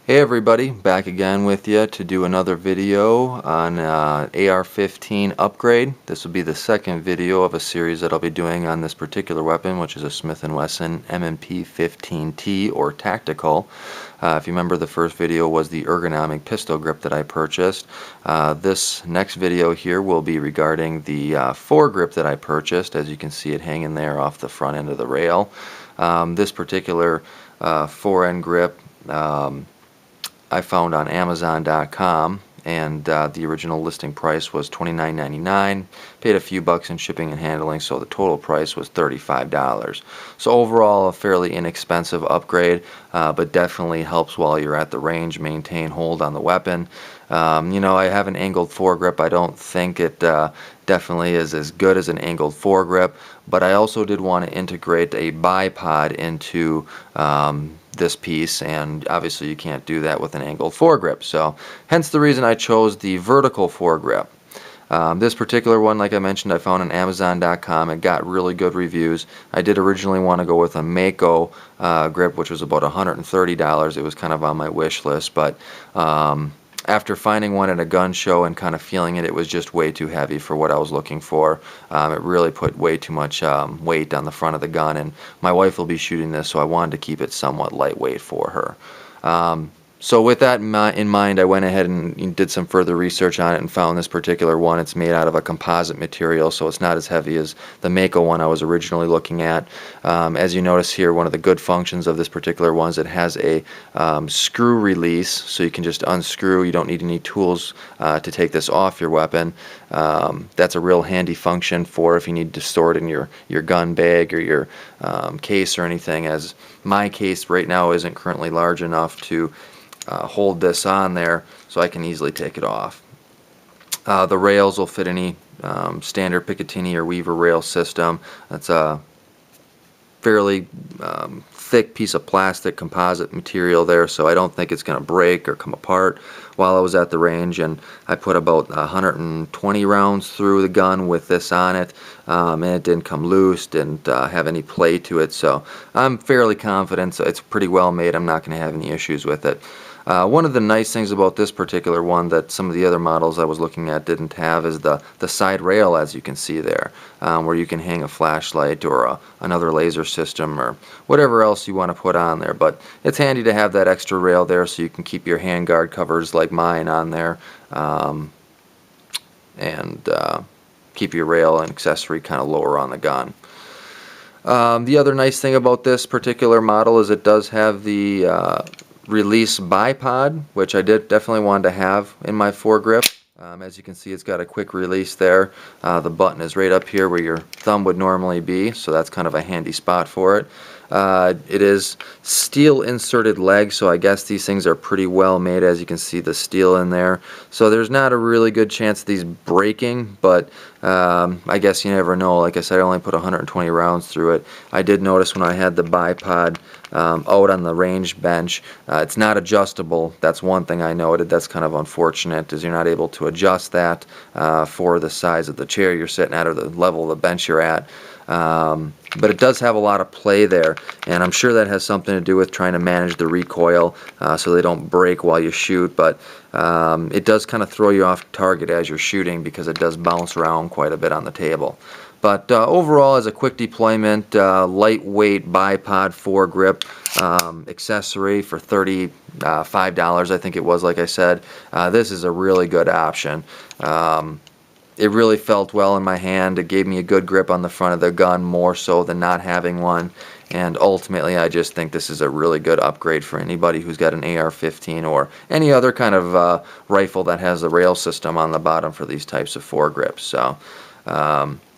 Hey everybody, back again with you to do another video on AR-15 upgrade. This will be the second video of a series that I'll be doing on this particular weapon, which is a Smith & Wesson M&P15T or tactical. If you remember, the first video was the ergonomic pistol grip that I purchased. This next video here will be regarding the foregrip that I purchased. As you can see it hanging there off the front end of the rail. This particular fore-end grip I found on Amazon.com, and the original listing price was $29.99. Paid a few bucks in shipping and handling, so the total price was $35. So overall, a fairly inexpensive upgrade, but definitely helps while you're at the range maintain hold on the weapon. You know, I have an angled foregrip. I don't think it definitely is as good as an angled foregrip, but I also did want to integrate a bipod into this piece, and obviously you can't do that with an angled foregrip, so hence the reason I chose the vertical foregrip. This particular one, like I mentioned, I found on Amazon.com. It got really good reviews. I did originally want to go with a Mako grip, which was about $130. It was kind of on my wish list, but after finding one at a gun show and kind of feeling it, it was just way too heavy for what I was looking for. It really put way too much weight on the front of the gun, and my wife will be shooting this, so I wanted to keep it somewhat lightweight for her. So with that in mind, I went ahead and did some further research on it and found this particular one. It's made out of a composite material, so it's not as heavy as the Mako one I was originally looking at. As you notice here, one of the good functions of this particular one is it has a screw release, so you can just unscrew. You don't need any tools to take this off your weapon. That's a real handy function for if you need to store it in your gun bag or your case or anything, as my case right now isn't currently large enough to hold this on there, so I can easily take it off. The rails will fit any standard Picatinny or Weaver rail system. That's a fairly thick piece of plastic composite material there, so I don't think it's going to break or come apart. While I was at the range, and I put about 120 rounds through the gun with this on it, and it didn't come loose, didn't have any play to it, so I'm fairly confident. So it's pretty well made. I'm not going to have any issues with it. One of the nice things about this particular one that some of the other models I was looking at didn't have is the side rail, as you can see there, where you can hang a flashlight or another laser system or whatever else you want to put on there. But it's handy to have that extra rail there, so you can keep your handguard covers like mine on there, and keep your rail and accessory kind of lower on the gun. The other nice thing about this particular model is it does have the release bipod, which I definitely wanted to have in my foregrip. As you can see, it's got a quick release there. The button is right up here where your thumb would normally be, so that's kind of a handy spot for it. It is steel inserted leg, so I guess these things are pretty well made. As you can see, the steel in there, so there's not a really good chance of these breaking, but I guess you never know. Like I said, I only put 120 rounds through it. I did notice when I had the bipod out on the range bench, it's not adjustable. That's one thing I noted. That's kind of unfortunate, is you're not able to adjust that for the size of the chair you're sitting at or the level of the bench you're at. But it does have a lot of play there, and I'm sure that has something to do with trying to manage the recoil so they don't break while you shoot. But it does kind of throw you off target as you're shooting, because it does bounce around quite a bit on the table. But overall, as a quick deployment, lightweight bipod foregrip accessory for $35, I think it was, like I said, this is a really good option. It really felt well in my hand. It gave me a good grip on the front of the gun, more so than not having one. And ultimately, I just think this is a really good upgrade for anybody who's got an AR-15 or any other kind of rifle that has the rail system on the bottom for these types of foregrips. So,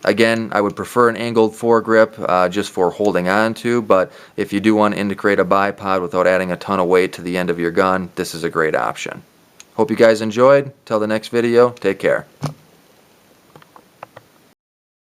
again, I would prefer an angled foregrip just for holding on to, but if you do want to integrate a bipod without adding a ton of weight to the end of your gun, this is a great option. Hope you guys enjoyed. Till the next video, take care.